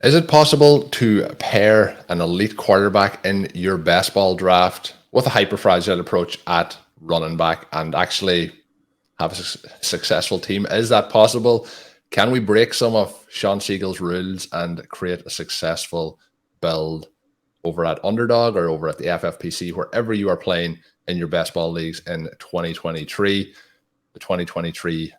Is it possible to pair an elite quarterback in your best ball draft with a hyper-fragile approach at running back and actually have a successful team? Is that possible? Can we break some of Shawn Siegele's rules and create a successful build over at Underdog or over at the FFPC, wherever you are playing in your best ball leagues in 2023? The 2023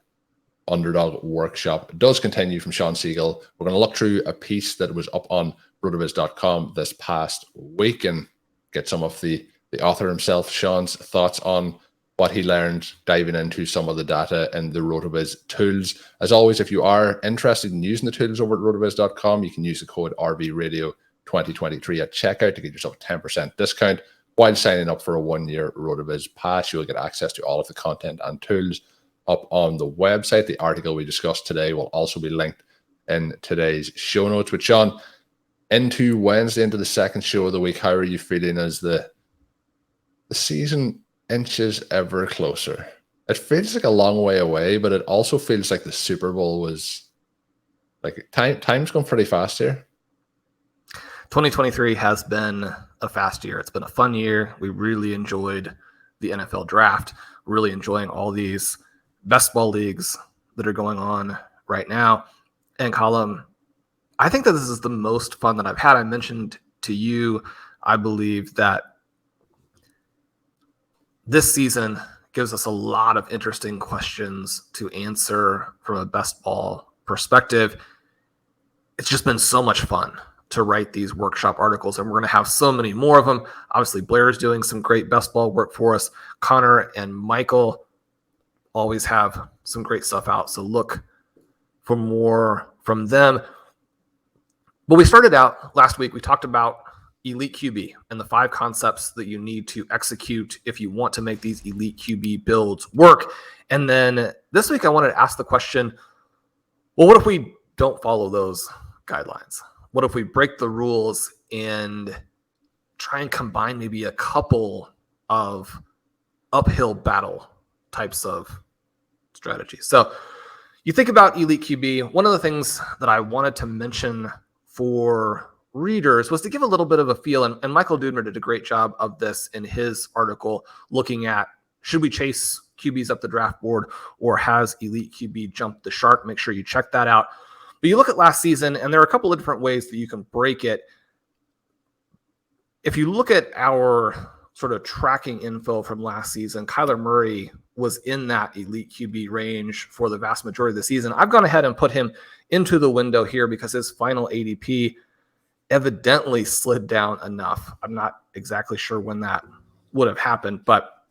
Underdog workshop does continue from Shawn Siegele. We're going to look through a piece that was up on RotoViz.com this past week and get some of the author himself, Shawn's thoughts on what he learned, diving into some of the data and the RotoViz tools. As always, if you are interested in using the tools over at RotoViz.com, you can use the code RVRadio2023 at checkout to get yourself a 10% discount. While signing up for a 1-year RotoViz pass, you'll get access to all of the content and tools up on the website. The article we discussed today will also be linked in today's show notes. With Shawn, into Wednesday, into the second show of the week, how are you feeling as the season inches ever closer? It feels like a long way away, but it also feels like the Super Bowl was like time's going pretty fast here. 2023 has been a fast year. It's been a fun year. We really enjoyed the NFL draft, really enjoying all these best ball leagues that are going on right now. And Colm, I think that this is the most fun that I've had. I mentioned to you, I believe that this season gives us a lot of interesting questions to answer from a best ball perspective. It's just been so much fun to write these workshop articles, and we're going to have so many more of them. Obviously, Blair's doing some great best ball work for us. Connor and Michael always have some great stuff out, so look for more from them. But we started out last week, we talked about elite QB and the 5 concepts that you need to execute if you want to make these elite QB builds work. And then this week I wanted to ask the question, well, what if we don't follow those guidelines? What if we break the rules and try and combine maybe a couple of uphill battle types of strategies? So you think about elite QB. One of the things that I wanted to mention for readers was to give a little bit of a feel, and Michael Dudner did a great job of this in his article, looking at, should we chase QBs up the draft board, or has elite QB jumped the shark? Make sure you check that out. But you look at last season, and there are a couple of different ways that you can break it. If you look at our sort of tracking info from last season, Kyler Murray was in that elite QB range for the vast majority of the season. I've gone ahead and put him into the window here because his final ADP evidently slid down enough. I'm not exactly sure when that would have happened, but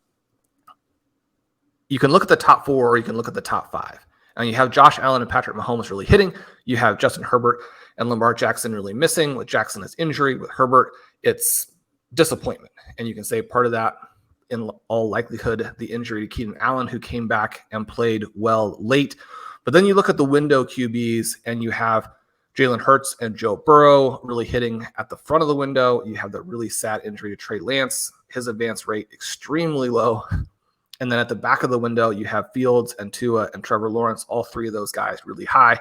you can look at the top 4 or you can look at the top 5. And you have Josh Allen and Patrick Mahomes really hitting. You have Justin Herbert and Lamar Jackson really missing. With Jackson, it's injury. With Herbert, it's disappointment. And you can say part of that, in all likelihood, the injury to Keenan Allen, who came back and played well late. But then you look at the window QBs, and you have Jalen Hurts and Joe Burrow really hitting at the front of the window. You have the really sad injury to Trey Lance, his advance rate extremely low. And then at the back of the window, you have Fields and Tua and Trevor Lawrence, all 3 of those guys really high.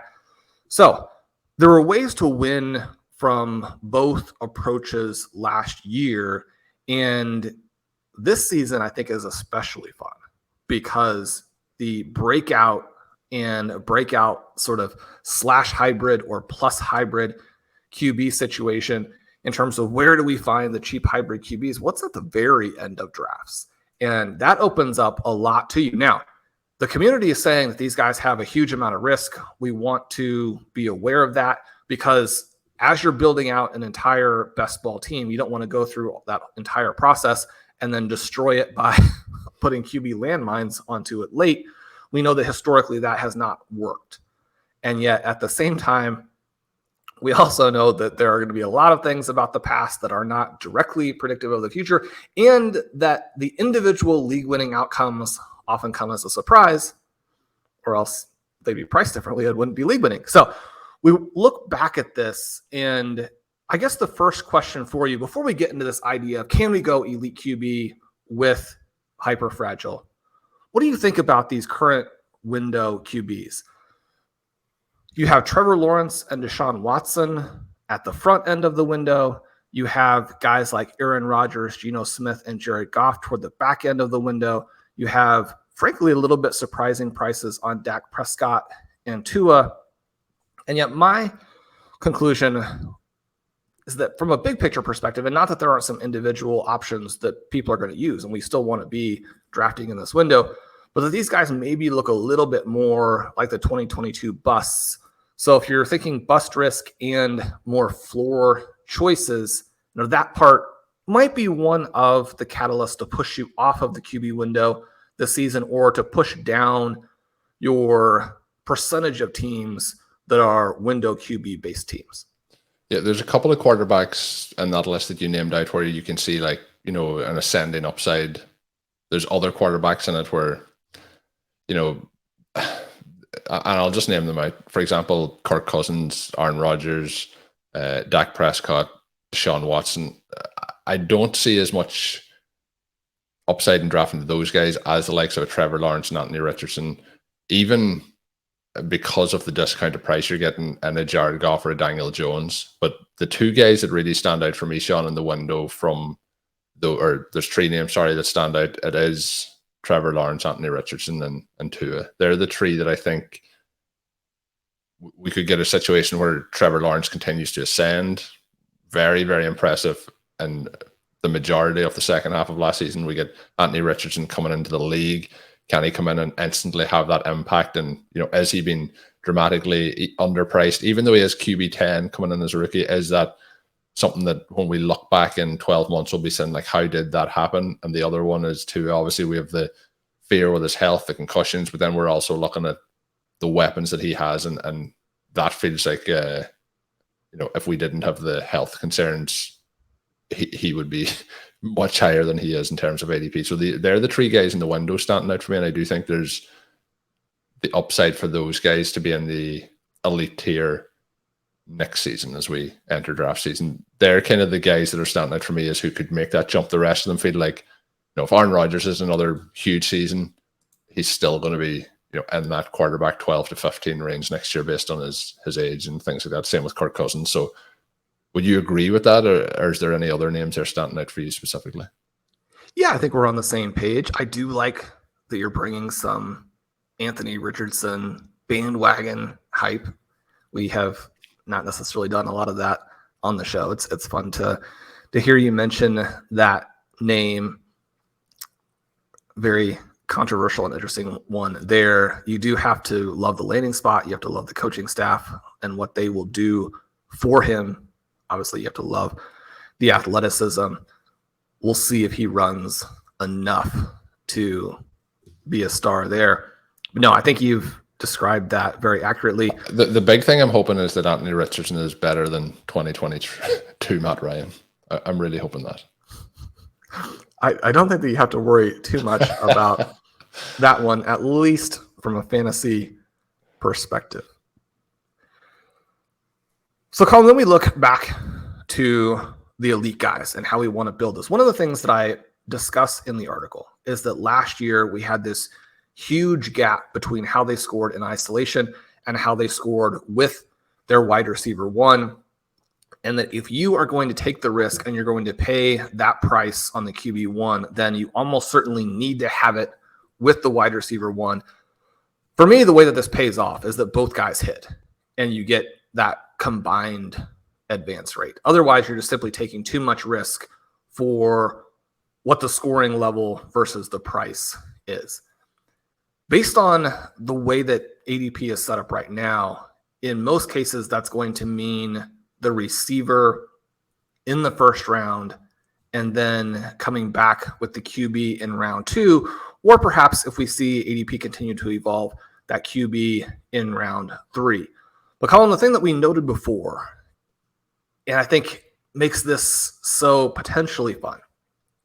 So there are ways to win from both approaches last year. And this season, I think, is especially fun because the breakout sort of slash hybrid or plus hybrid QB situation in terms of where do we find the cheap hybrid QBs, what's at the very end of drafts. And that opens up a lot to you. Now, the community is saying that these guys have a huge amount of risk. We want to be aware of that because as you're building out an entire best ball team, you don't want to go through that entire process and then destroy it by putting QB landmines onto it late. We know that historically that has not worked. And yet at the same time, we also know that there are going to be a lot of things about the past that are not directly predictive of the future, and that the individual league-winning outcomes often come as a surprise, or else they'd be priced differently. It wouldn't be league-winning. So we look back at this, and I guess the first question for you, before we get into this idea of can we go elite QB with hyper-fragile, what do you think about these current window QBs? You have Trevor Lawrence and Deshaun Watson at the front end of the window. You have guys like Aaron Rodgers, Geno Smith, and Jared Goff toward the back end of the window. You have, frankly, a little bit surprising prices on Dak Prescott and Tua. And yet my conclusion is that from a big picture perspective, and not that there aren't some individual options that people are going to use, and we still want to be drafting in this window, but that these guys maybe look a little bit more like the 2022 busts. So if you're thinking bust risk and more floor choices, that part might be one of the catalysts to push you off of the QB window this season, or to push down your percentage of teams that are window QB based teams. Yeah, there's a couple of quarterbacks in that list that you named out where you can see an ascending upside. There's other quarterbacks in it where, and I'll just name them out. For example, Kirk Cousins, Aaron Rodgers, Dak Prescott, Shawn Watson. I don't see as much upside in drafting those guys as the likes of Trevor Lawrence and Anthony Richardson, even because of the discounted price you're getting in a Jared Goff or a Daniel Jones. But the two guys that really stand out for me, Shawn, in the window there's three names, that stand out. It is Trevor Lawrence, Anthony Richardson, and Tua. They're the three that I think we could get a situation where Trevor Lawrence continues to ascend. Very, very impressive. And the majority of the second half of last season, we get Anthony Richardson coming into the league. Can he come in and instantly have that impact? And, is he being dramatically underpriced? Even though he has QB 10 coming in as a rookie, is that something that when we look back in 12 months, we'll be saying, how did that happen? And the other one is too, obviously, we have the fear with his health, the concussions, but then we're also looking at the weapons that he has. And that feels like, if we didn't have the health concerns, he would be much higher than he is in terms of ADP. So they're the three guys in the window standing out for me. And I do think there's the upside for those guys to be in the elite tier next season as we enter draft season. They're kind of the guys that are standing out for me as who could make that jump. The rest of them feel like, if Aaron Rodgers is another huge season, he's still going to be, in that quarterback 12 to 15 range next year based on his age and things like that. Same with Kirk Cousins. So would you agree with that, or is there any other names that are standing out for you specifically? Yeah, I think we're on the same page. I do like that you're bringing some Anthony Richardson bandwagon hype. We have not necessarily done a lot of that on the show. It's fun to hear you mention that name. Very controversial and interesting one there. You do have to love the landing spot. You have to love the coaching staff and what they will do for him. Obviously, you have to love the athleticism. We'll see if he runs enough to be a star there. But no, I think you've described that very accurately. The big thing I'm hoping is that Anthony Richardson is better than 2022 Matt Ryan. I'm really hoping that. I don't think that you have to worry too much about that one, at least from a fantasy perspective. So, Colm, then we look back to the elite guys and how we want to build this. One of the things that I discuss in the article is that last year we had this huge gap between how they scored in isolation and how they scored with their wide receiver one. And that if you are going to take the risk and you're going to pay that price on the QB1, then you almost certainly need to have it with the wide receiver one. For me, the way that this pays off is that both guys hit and you get that combined advance rate. Otherwise, you're just simply taking too much risk for what the scoring level versus the price is. Based on the way that ADP is set up right now, in most cases, that's going to mean the receiver in the first round and then coming back with the QB in round 2, or perhaps if we see ADP continue to evolve, that QB in round 3. But Colm, the thing that we noted before, and I think makes this so potentially fun,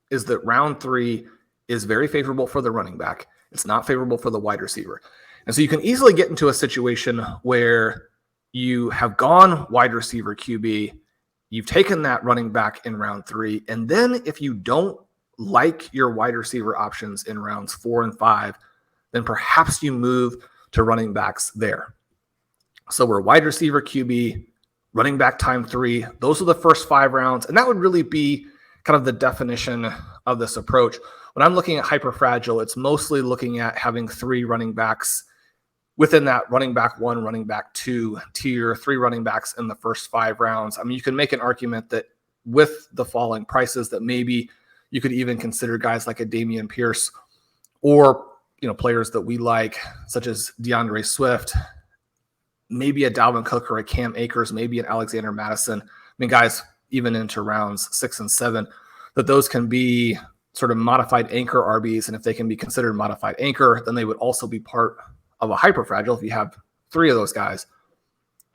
is that round 3 is very favorable for the running back. It's not favorable for the wide receiver. And so you can easily get into a situation where you have gone wide receiver QB, you've taken that running back in round 3, and then if you don't like your wide receiver options in rounds 4 and 5, then perhaps you move to running backs there. So we're wide receiver QB, running back time 3. Those are the first 5 rounds. And that would really be kind of the definition of this approach. When I'm looking at hyperfragile, it's mostly looking at having 3 running backs within that running back 1, running back 2 tier, 3 running backs in the first 5 rounds. I mean, you can make an argument that with the falling prices that maybe you could even consider guys like a Dameon Pierce or, players that we like, such as DeAndre Swift, maybe a Dalvin Cook or a Cam Akers, maybe an Alexander Madison. I mean, guys, even into rounds 6 and 7, that those can be sort of modified anchor RBs. And if they can be considered modified anchor, then they would also be part of a hyperfragile if you have 3 of those guys.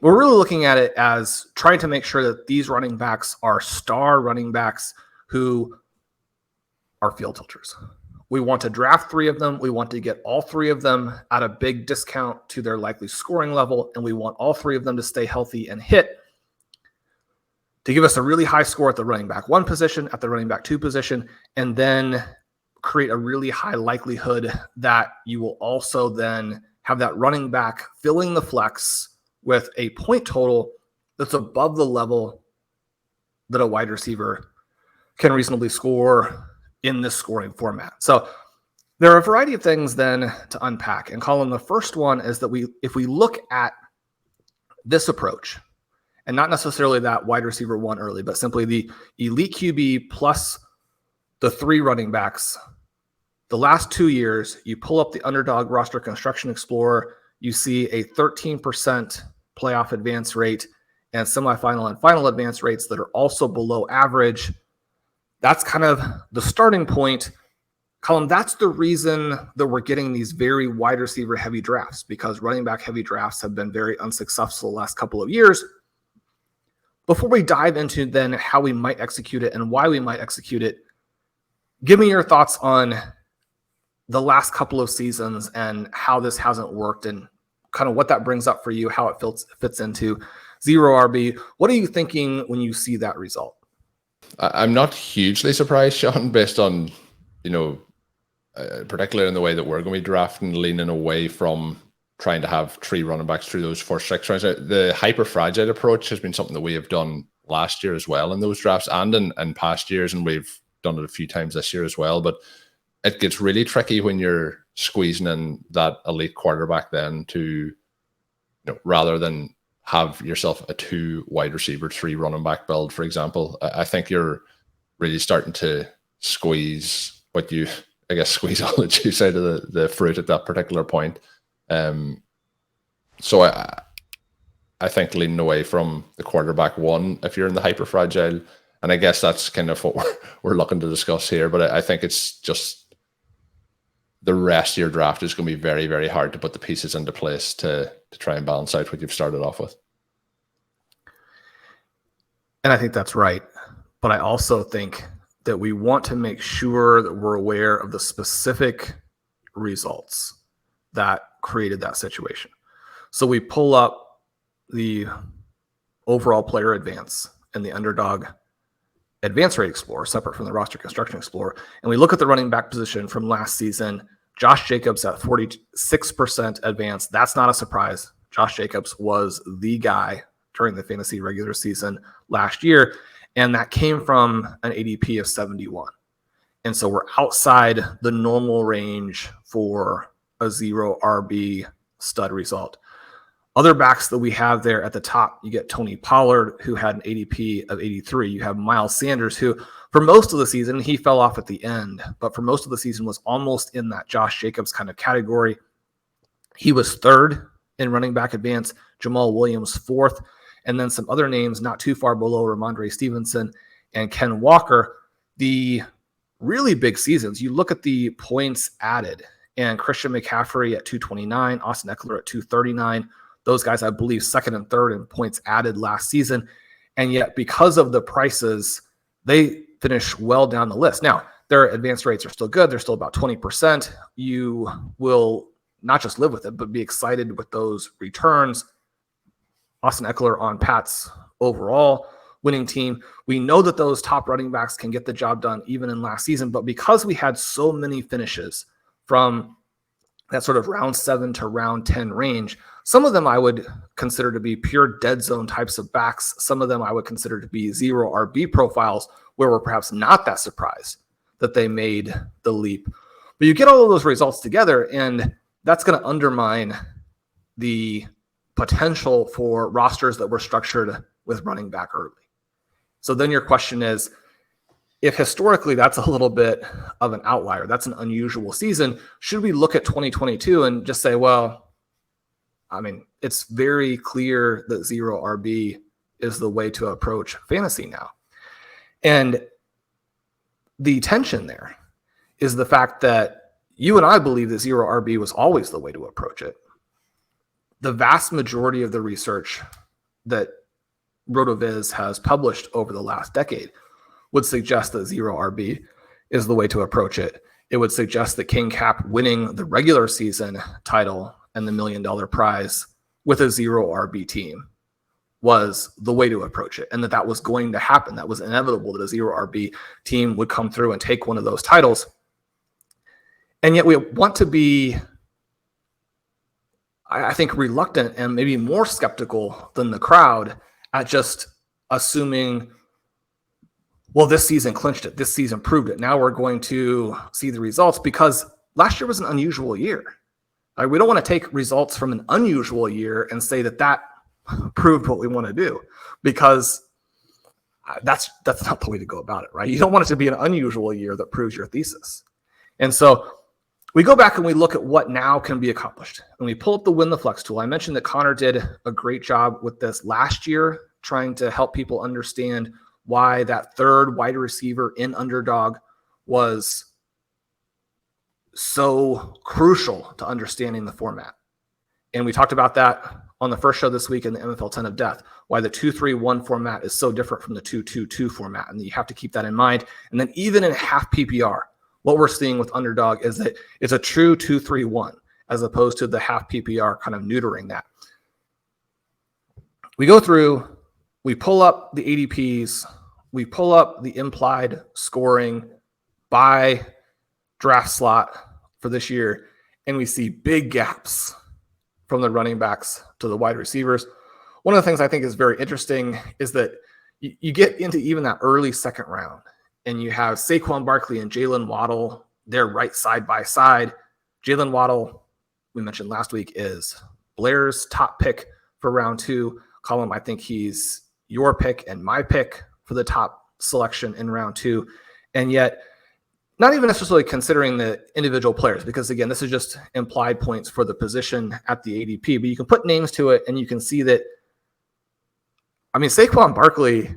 We're really looking at it as trying to make sure that these running backs are star running backs who are field tilters. We want to draft 3 of them. We want to get all 3 of them at a big discount to their likely scoring level. And we want all 3 of them to stay healthy and hit to give us a really high score at the running back 1 position, at the running back 2 position, and then create a really high likelihood that you will also then have that running back filling the flex with a point total that's above the level that a wide receiver can reasonably score in this scoring format. So there are a variety of things then to unpack. And Colm, the first one is that if we look at this approach, and not necessarily that wide receiver 1 early, but simply the elite QB plus the 3 running backs, the last 2 years, you pull up the Underdog Roster Construction Explorer, you see a 13% playoff advance rate and semifinal and final advance rates that are also below average. That's kind of the starting point. Colm, that's the reason that we're getting these very wide receiver heavy drafts, because running back heavy drafts have been very unsuccessful the last couple of years. Before we dive into then how we might execute it and why we might execute it, give me your thoughts on the last couple of seasons and how this hasn't worked and kind of what that brings up for you, how it fits into zero RB. What are you thinking when you see that result? I'm not hugely surprised, Shawn, based on, particularly in the way that we're going to be drafting, leaning away from trying to have 3 running backs through those first 6 rounds. The hyper-fragile approach has been something that we have done last year as well in those drafts and in past years, and we've done it a few times this year as well. But it gets really tricky when you're squeezing in that elite quarterback then to, rather than have yourself a 2 wide receiver, 3 running back build, for example. I think you're really starting to squeeze squeeze all the juice out of the fruit at that particular point. So I think leaning away from the quarterback 1 if you're in the hyper fragile, and I guess that's kind of what we're looking to discuss here. But I think it's just the rest of your draft is going to be very, very hard to put the pieces into place to try and balance out what you've started off with. And I think that's right. But I also think that we want to make sure that we're aware of the specific results that created that situation. So we pull up the overall player advance and the Underdog Advance Rate Explorer, separate from the Roster Construction Explorer, and we look at the running back position from last season. Josh Jacobs at 46% advance. That's not a surprise. Josh Jacobs was the guy during the fantasy regular season last year, and that came from an ADP of 71. And so we're outside the normal range for a zero RB stud result. Other backs that we have there at the top, you get Tony Pollard, who had an ADP of 83. You have Miles Sanders, who for most of the season, he fell off at the end, but for most of the season was almost in that Josh Jacobs kind of category. He was 3rd in running back advance, Jamal Williams 4th, and then some other names not too far below, Ramondre Stevenson and Ken Walker. The really big seasons, you look at the points added, and Christian McCaffrey at 229, Austin Eckler at 239. Those guys, I believe, 2nd and 3rd in points added last season. And yet, because of the prices, they finish well down the list. Now, their advance rates are still good. They're still about 20%. You will not just live with it, but be excited with those returns. Austin Eckler on Pat's overall winning team. We know that those top running backs can get the job done even in last season, but because we had so many finishes from that sort of round 7 to round 10 range. Some of them I would consider to be pure dead zone types of backs. Some of them I would consider to be zero RB profiles where we're perhaps not that surprised that they made the leap. But you get all of those results together, and that's going to undermine the potential for rosters that were structured with running back early. So then your question is, if historically that's a little bit of an outlier, that's an unusual season, should we look at 2022 and just say, well, I mean, it's very clear that zero RB is the way to approach fantasy now. And the tension there is the fact that you and I believe that zero RB was always the way to approach it. The vast majority of the research that RotoViz has published over the last decade would suggest that zero RB is the way to approach it. It would suggest that King Cap winning the regular season title and the $1 million prize with a zero RB team was the way to approach it, and that was going to happen. That was inevitable that a zero RB team would come through and take one of those titles. And yet we want to be, I think, reluctant and maybe more skeptical than the crowd at just assuming, well, this season clinched it. This season proved it. Now we're going to see the results, because last year was an unusual year. We don't want to take results from an unusual year and say that proved what we want to do, because that's not the way to go about it, right? You don't want it to be an unusual year that proves your thesis. And so we go back and we look at what now can be accomplished. And we pull up the Win the Flex tool. I mentioned that Connor did a great job with this last year, trying to help people understand why that third wide receiver in Underdog was so crucial to understanding the format. And we talked about that on the first show this week in the MFL 10 of Death, why the 2-3-1 format is so different from the 2-2-2 format. And you have to keep that in mind. And then even in half PPR, what we're seeing with Underdog is that it's a true 2-3-1 as opposed to the half PPR kind of neutering that. We go through, we pull up the ADPs, we pull up the implied scoring by draft slot for this year, and we see big gaps from the running backs to the wide receivers. One of the things I think is very interesting is that you get into even that early second round, and you have Saquon Barkley and Jalen Waddle. They're right side by side. Jalen Waddle, we mentioned last week, is Blair's top pick for round 2. Colm, I think he's your pick and my pick for the top selection in round 2. And yet, not even necessarily considering the individual players, because again, this is just implied points for the position at the ADP, but you can put names to it and you can see that, I mean, Saquon Barkley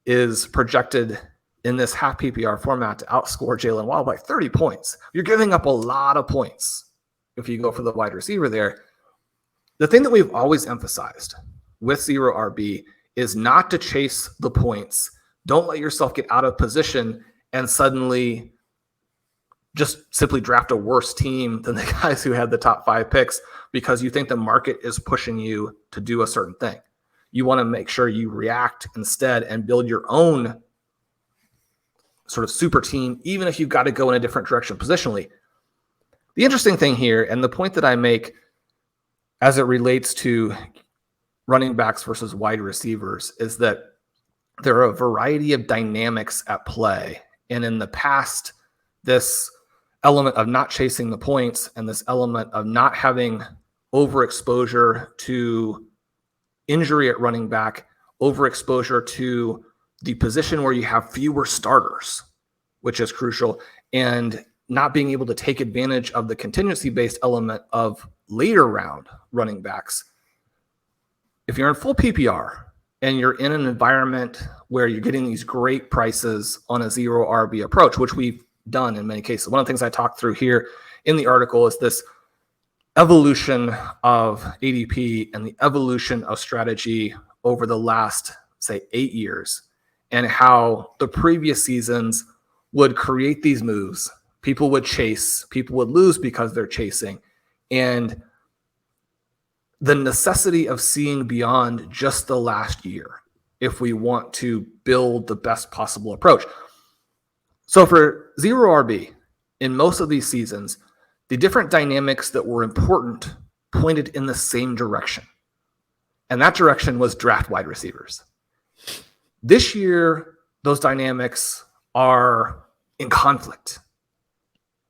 is projected in this half PPR format to outscore Jalen Waddle by 30 points. You're giving up a lot of points if you go for the wide receiver there. The thing that we've always emphasized with zero RB is not to chase the points. Don't let yourself get out of position and suddenly just simply draft a worse team than the guys who had the top 5 picks because you think the market is pushing you to do a certain thing. You want to make sure you react instead and build your own sort of super team, even if you've got to go in a different direction positionally. The interesting thing here, and the point that I make as it relates to running backs versus wide receivers, is that there are a variety of dynamics at play. And in the past, this element of not chasing the points and this element of not having overexposure to injury at running back, overexposure to the position where you have fewer starters, which is crucial, and not being able to take advantage of the contingency-based element of later round running backs. If you're in full PPR and you're in an environment where you're getting these great prices on a zero RB approach, which we've done in many cases. One of the things I talked through here in the article is this evolution of ADP and the evolution of strategy over the last, say, 8 years, and how the previous seasons would create these moves. People would chase, people would lose because they're chasing. And the necessity of seeing beyond just the last year if we want to build the best possible approach. So for zero RB, in most of these seasons, the different dynamics that were important pointed in the same direction. And that direction was draft wide receivers. This year, those dynamics are in conflict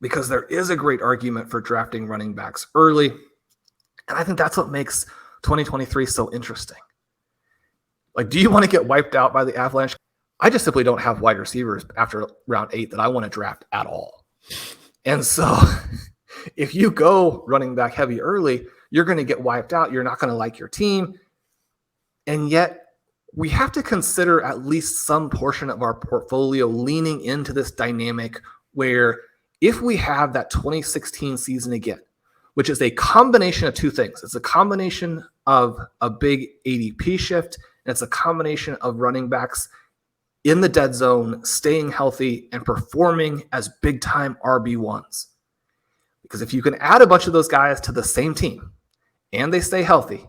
because there is a great argument for drafting running backs early. And I think that's what makes 2023 so interesting. Like, do you want to get wiped out by the Avalanche? I just simply don't have wide receivers after round 8 that I want to draft at all. And so if you go running back heavy early, you're going to get wiped out. You're not going to like your team. And yet we have to consider at least some portion of our portfolio leaning into this dynamic where if we have that 2016 season again, which is a combination of two things. It's a combination of a big ADP shift, and it's a combination of running backs in the dead zone, staying healthy, and performing as big-time RB1s. Because if you can add a bunch of those guys to the same team, and they stay healthy,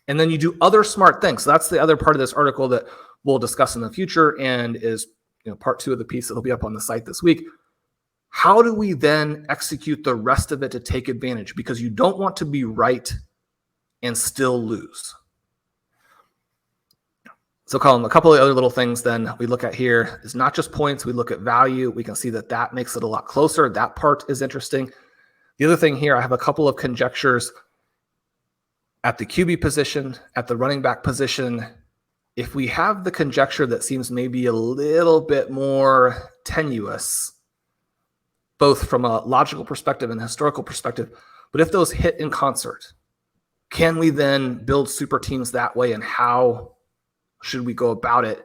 and then you do other smart things. So that's the other part of this article that we'll discuss in the future and is part 2 of the piece that will be up on the site this week. How do we then execute the rest of it to take advantage? Because you don't want to be right and still lose. So Colm, a couple of other little things then we look at here is not just points. We look at value. We can see that that makes it a lot closer. That part is interesting. The other thing here, I have a couple of conjectures at the QB position, at the running back position. If we have the conjecture that seems maybe a little bit more tenuous, both from a logical perspective and historical perspective, but if those hit in concert, can we then build super teams that way, and how should we go about it?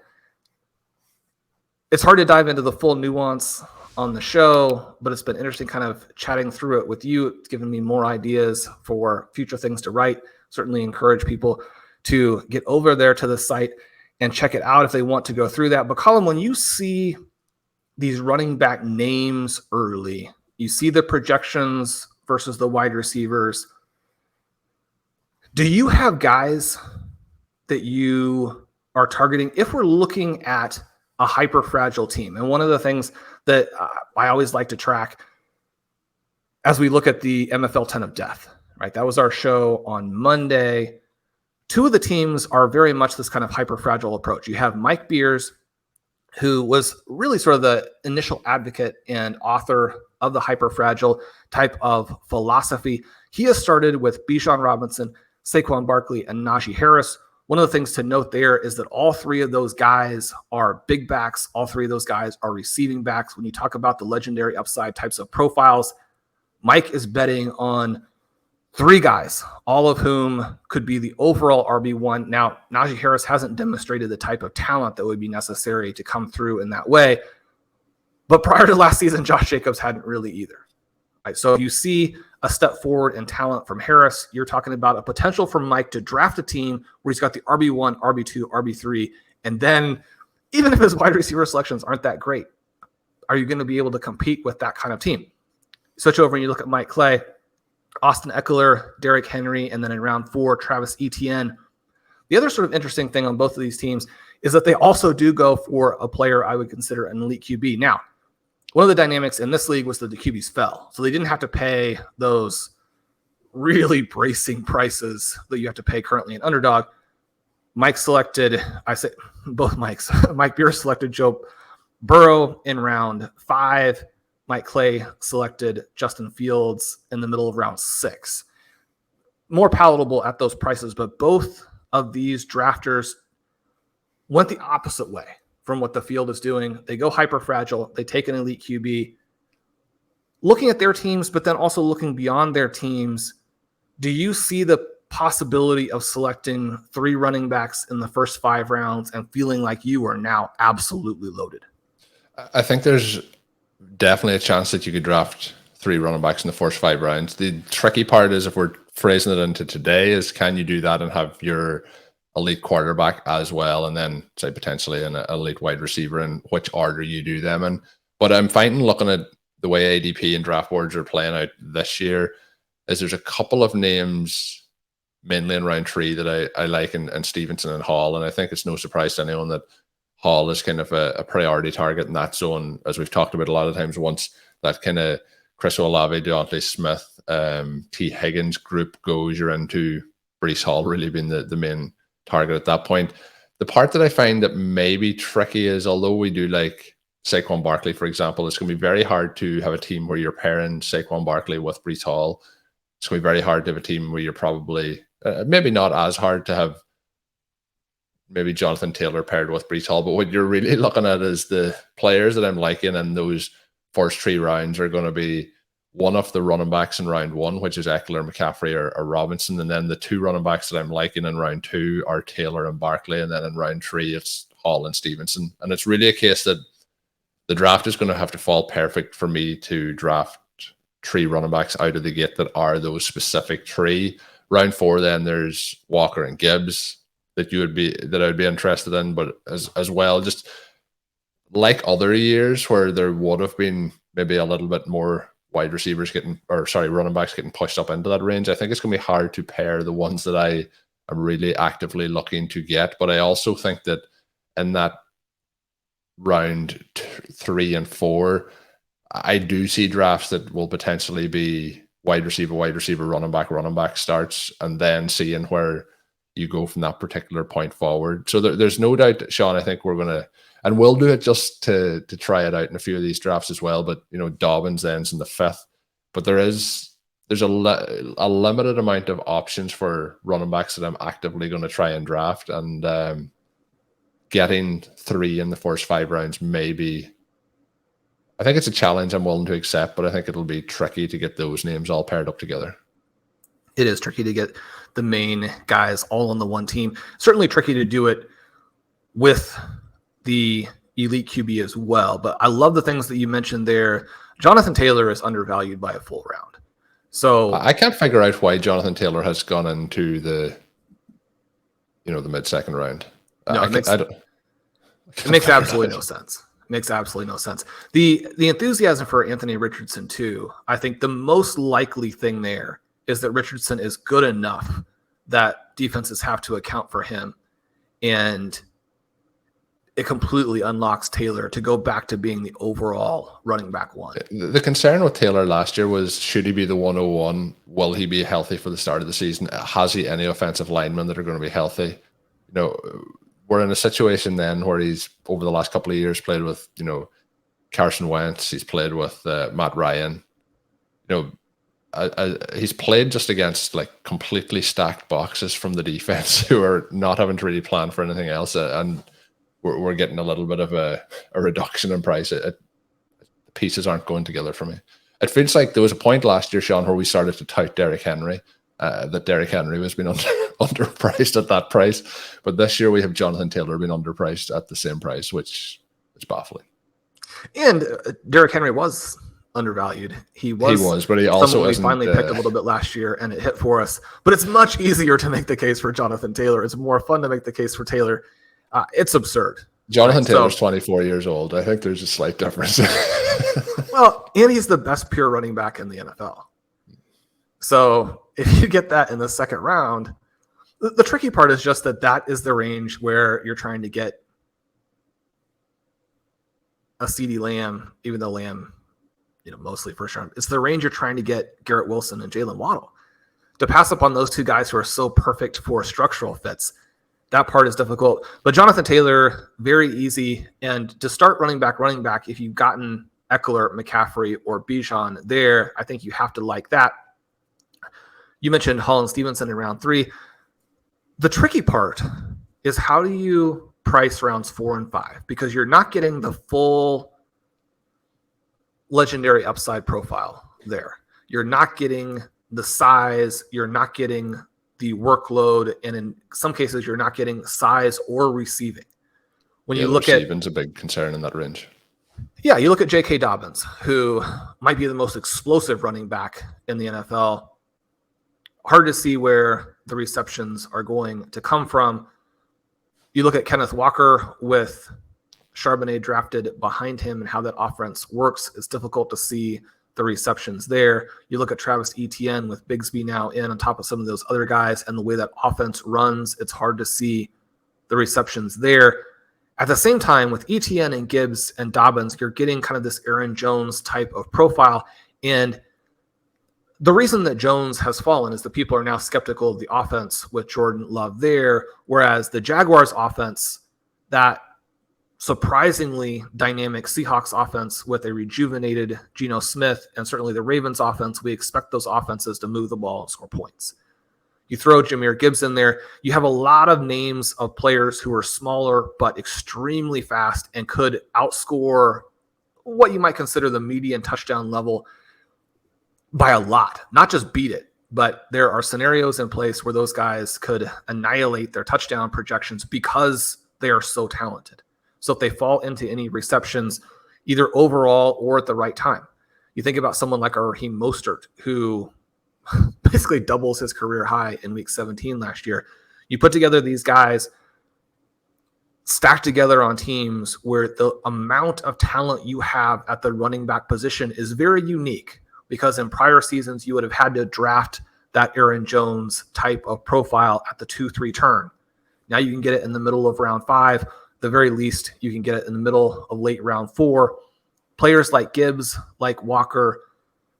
It's hard to dive into the full nuance on the show, but it's been interesting kind of chatting through it with you. It's given me more ideas for future things to write. Certainly encourage people to get over there to the site and check it out if they want to go through that. But Colm, when you see these running back names early, you see the projections versus the wide receivers, do you have guys that you are targeting if we're looking at a hyper fragile team? And one of the things that I always like to track as we look at the MFL 10 of death, right? That was our show on Monday. 2 of the teams are very much this kind of hyper fragile approach. You have Mike Beers, who was really sort of the initial advocate and author of the hyper fragile type of philosophy. He has started with Bijan Robinson, Saquon Barkley, and Najee Harris. One of the things to note there is that all 3 of those guys are big backs. All 3 of those guys are receiving backs. When you talk about the legendary upside types of profiles, Mike is betting on 3 guys, all of whom could be the overall RB1. Now, Najee Harris hasn't demonstrated the type of talent that would be necessary to come through in that way. But prior to last season, Josh Jacobs hadn't really either. Right, so if you see a step forward in talent from Harris, you're talking about a potential for Mike to draft a team where he's got the RB1, RB2, RB3, and then even if his wide receiver selections aren't that great, are you going to be able to compete with that kind of team? Switch over and you look at Mike Clay, Austin Eckler, Derrick Henry, and then in round 4, Travis Etienne. The other sort of interesting thing on both of these teams is that they also do go for a player I would consider an elite QB. Now, one of the dynamics in this league was that the QBs fell. So they didn't have to pay those really bracing prices that you have to pay currently in Underdog. Mike selected, I say both Mikes, Mike Beer selected Joe Burrow in round 5. Mike Clay selected Justin Fields in the middle of round 6. More palatable at those prices, but both of these drafters went the opposite way from what the field is doing. They go hyper fragile. They take an elite QB. Looking at their teams, but then also looking beyond their teams, do you see the possibility of selecting 3 running backs in the first 5 rounds and feeling like you are now absolutely loaded? I think there's definitely a chance that you could draft 3 running backs in the first 5 rounds. The tricky part is, if we're phrasing it into today, is can you do that and have your elite quarterback as well, and then say potentially an elite wide receiver, and which order you do them in. But I'm finding, looking at the way ADP and draft boards are playing out this year, is there's a couple of names mainly in round 3 that I like, and Stevenson and Hall, and I think it's no surprise to anyone that Hall is kind of a priority target in that zone, as we've talked about a lot of times. Once that kind of Chris Olave, Deontay Smith, T. Higgins group goes, you're into Breece Hall really being the main target at that point. The part that I find that may be tricky is, although we do like Saquon Barkley, for example, it's going to be very hard to have a team where you're pairing Saquon Barkley with Breece Hall. It's going to be very hard to have a team where you're probably, maybe not as hard to have maybe Jonathan Taylor paired with Breece Hall, but what you're really looking at is the players that I'm liking in those first 3 rounds are going to be one of the running backs in round 1, which is Eckler, McCaffrey, or Robinson. And then the 2 running backs that I'm liking in round 2 are Taylor and Barkley. And then in round 3, it's Hall and Stevenson. And it's really a case that the draft is going to have to fall perfect for me to draft 3 running backs out of the gate that are those specific 3. Round 4, then there's Walker and Gibbs that I would be interested in, but as well, just like other years where there would have been maybe a little bit more running backs getting pushed up into that range. I think it's going to be hard to pair the ones that I am really actively looking to get. But I also think that in that round 3 and 4, I do see drafts that will potentially be wide receiver, running back starts, and then seeing where you go from that particular point forward. So there's no doubt, Shawn, I think we're going to, and we'll do it just to try it out in a few of these drafts as well. But, Dobbins ends in the 5th. But there's a limited amount of options for running backs that I'm actively going to try and draft. And getting 3 in the first 5 rounds I think it's a challenge I'm willing to accept, but I think it'll be tricky to get those names all paired up together. It is tricky to get the main guys all on the one team. Certainly tricky to do it with the elite QB as well. But I love the things that you mentioned there. Jonathan Taylor is undervalued by a full round. So I can't figure out why Jonathan Taylor has gone into the mid-second round. No, it makes absolutely no sense. Makes absolutely no sense. The enthusiasm for Anthony Richardson too. I think the most likely thing there is that Richardson is good enough that defenses have to account for him, and it completely unlocks Taylor to go back to being the overall running back 1. The concern with Taylor last year was, should he be the 101? Will he be healthy for the start of the season? Has he any offensive linemen that are going to be healthy? We're in a situation then where he's, over the last couple of years, played with, Carson Wentz. He's played with Matt Ryan. He's played just against like completely stacked boxes from the defense who are not having to really plan for anything else. And we're getting a little bit of a reduction in price. The pieces aren't going together for me. It feels like there was a point last year, Shawn, where we started to tout Derrick Henry, that Derrick Henry was being underpriced at that price. But this year we have Jonathan Taylor being underpriced at the same price, which is baffling. And Derrick Henry was undervalued. He was, but he also we finally picked a little bit last year, and it hit for us. But it's much easier to make the case for Jonathan Taylor. It's more fun to make the case for Taylor. It's absurd. Jonathan Taylor's 24 years old. I think there's a slight difference. Well, and he's the best pure running back in the NFL. So if you get that in the 2nd round, the tricky part is just that is the range where you're trying to get a CeeDee Lamb, even though Lamb, mostly first round. It's the range you're trying to get Garrett Wilson and Jalen Waddle. To pass up on those 2 guys who are so perfect for structural fits, that part is difficult. But Jonathan Taylor, very easy. And to start running back, if you've gotten Eckler, McCaffrey, or Bijan there, I think you have to like that. You mentioned Hall and Stevenson in round 3. The tricky part is, how do you price rounds 4 and 5? Because you're not getting the full legendary upside profile there. You're not getting the size. You're not getting the workload. And in some cases, you're not getting size or receiving. When you look at receiving's a big concern in that range. Yeah, you look at J.K. Dobbins, who might be the most explosive running back in the NFL. Hard to see where the receptions are going to come from. You look at Kenneth Walker with Charbonnet drafted behind him and how that offense works. It's difficult to see the receptions there. You look at Travis Etienne with Bigsby now in on top of some of those other guys, and the way that offense runs, it's hard to see the receptions there. At the same time, with Etienne and Gibbs and Dobbins, you're getting kind of this Aaron Jones type of profile. And the reason that Jones has fallen is that people are now skeptical of the offense with Jordan Love there, whereas the Jaguars offense, that surprisingly dynamic Seahawks offense with a rejuvenated Geno Smith, and certainly the Ravens offense, we expect those offenses to move the ball and score points. You throw Jahmyr Gibbs in there, you have a lot of names of players who are smaller but extremely fast and could outscore what you might consider the median touchdown level by a lot, not just beat it, but there are scenarios in place where those guys could annihilate their touchdown projections because they are so talented. So if they fall into any receptions, either overall or at the right time, you think about someone like Raheem Mostert, who basically doubles his career high in week 17 last year. You put together these guys stacked together on teams where the amount of talent you have at the running back position is very unique, because in prior seasons, you would have had to draft that Aaron Jones type of profile at the 2-3 turn. Now you can get it in the middle of round 5. At the very least, you can get it in the middle of late round 4. Players like Gibbs, like Walker,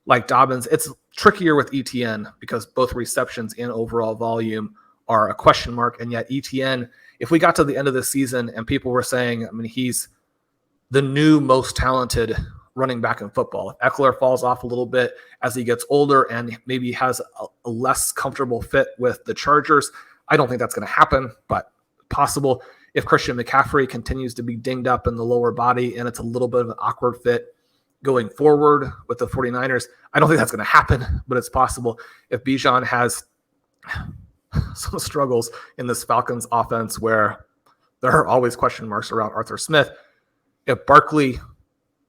like Dobbins, it's trickier with ETN because both receptions and overall volume are a question mark. And yet ETN, if we got to the end of the season and people were saying, I mean, he's the new most talented running back in football. If Eckler falls off a little bit as he gets older and maybe has a less comfortable fit with the Chargers, I don't think that's going to happen, but possible. If Christian McCaffrey continues to be dinged up in the lower body and it's a little bit of an awkward fit going forward with the 49ers, I don't think that's going to happen, but it's possible. If Bijan has some struggles in this Falcons offense where there are always question marks around Arthur Smith, if Barkley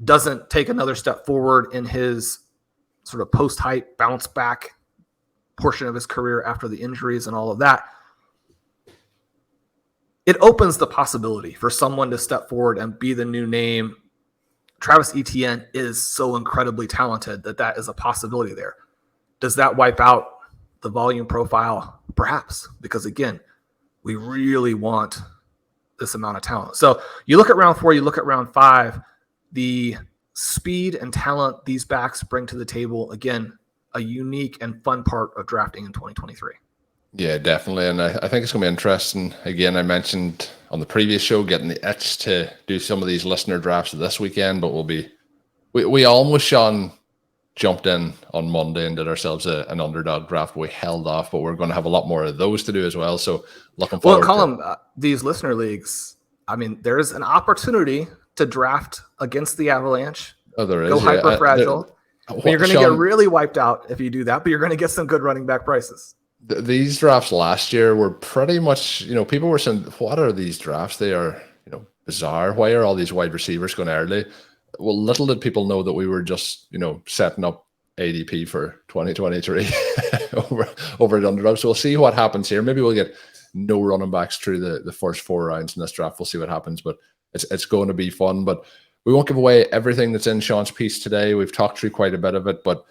doesn't take another step forward in his sort of post-hype bounce back portion of his career after the injuries and all of that, it opens the possibility for someone to step forward and be the new name. Travis Etienne is so incredibly talented that is a possibility there. Does that wipe out the volume profile? Perhaps, because again, we really want this amount of talent. So you look at round 4, you look at round 5, the speed and talent these backs bring to the table, again, a unique and fun part of drafting in 2023. Yeah, definitely. And I think it's going to be interesting. Again, I mentioned on the previous show getting the itch to do some of these listener drafts this weekend, but we almost, Shawn, jumped in on Monday and did ourselves an underdog draft. We held off, but we're going to have a lot more of those to do as well. So looking forward. Well, Colm, these listener leagues, I mean, there's an opportunity to draft against the Avalanche. Oh, there is. Go hyper fragile. You're going to get really wiped out if you do that, but you're going to get some good running back prices. These drafts last year were pretty much, people were saying, what are these drafts? They are, bizarre. Why are all these wide receivers going early? Well, little did people know that we were just, setting up ADP for 2023 over at Underdog. So we'll see what happens here. Maybe we'll get no running backs through the first 4 rounds in this draft. We'll see what happens, but it's going to be fun. But we won't give away everything that's in Shawn's piece today. We've talked through quite a bit of it, but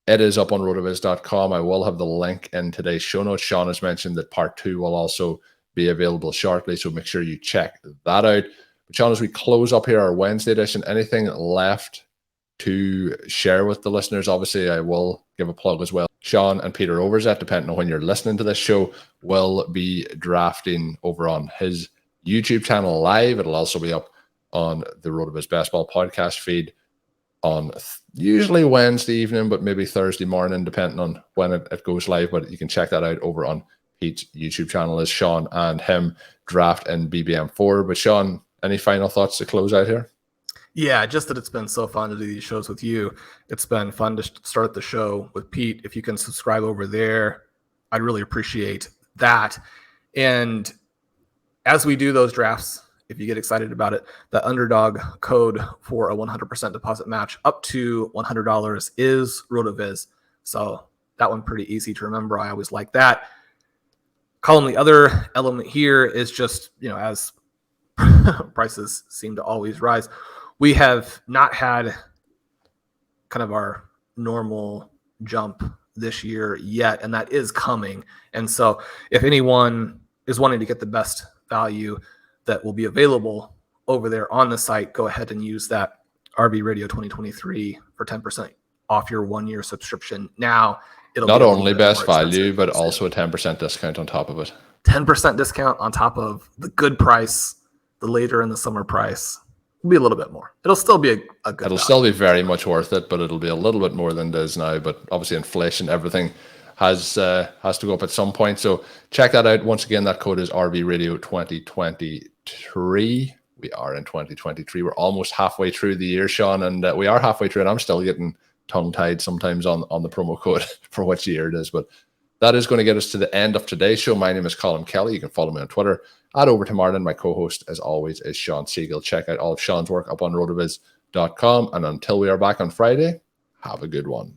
it is up on rotoviz.com. I will have the link in today's show notes. Shawn has mentioned that part 2 will also be available shortly, so make sure you check that out. But Shawn, as we close up here our Wednesday edition, anything left to share with the listeners? Obviously, I will give a plug as well. Shawn and Peter Overzet, depending on when you're listening to this show, will be drafting over on his YouTube channel live. It'll also be up on the RotoViz Best Ball podcast feed on usually Wednesday evening, but maybe Thursday morning, depending on when it goes live. But you can check that out over on Pete's YouTube channel as Shawn and him draft in BBM4. But Shawn, any final thoughts to close out here? Yeah, just that it's been so fun to do these shows with you. It's been fun to start the show with Pete. If you can subscribe over there, I'd really appreciate that. And as we do those drafts, if you get excited about it, the Underdog code for a 100% deposit match up to $100 is RotoViz. So that one pretty easy to remember. I always like that. Colm, the other element here is just, as prices seem to always rise, we have not had kind of our normal jump this year yet, and that is coming. And so if anyone is wanting to get the best value that will be available over there on the site, go ahead and use that RV Radio 2023 for 10% off your 1-year subscription. Now, it'll Not be a little only bit best more value, expensive. but also a 10% discount on top of it. 10% discount on top of the good price, the later in the summer price. It'll be a little bit more. It'll still be a good It'll value. still be very much worth it, but it'll be a little bit more than it is now. But obviously inflation, everything has to go up at some point. So check that out. Once again, that code is RV Radio 2023. We are in 2023. We're almost halfway through the year, Shawn, and we are halfway through, and I'm still getting tongue-tied sometimes on the promo code for which year it is. But that is going to get us to the end of today's show. My name is Colm Kelly. You can follow me on Twitter at Overtime Ireland. My co-host, as always, is Shawn Siegele. Check out all of Shawn's work up on RotoViz.com. And until we are back on Friday, have a good one.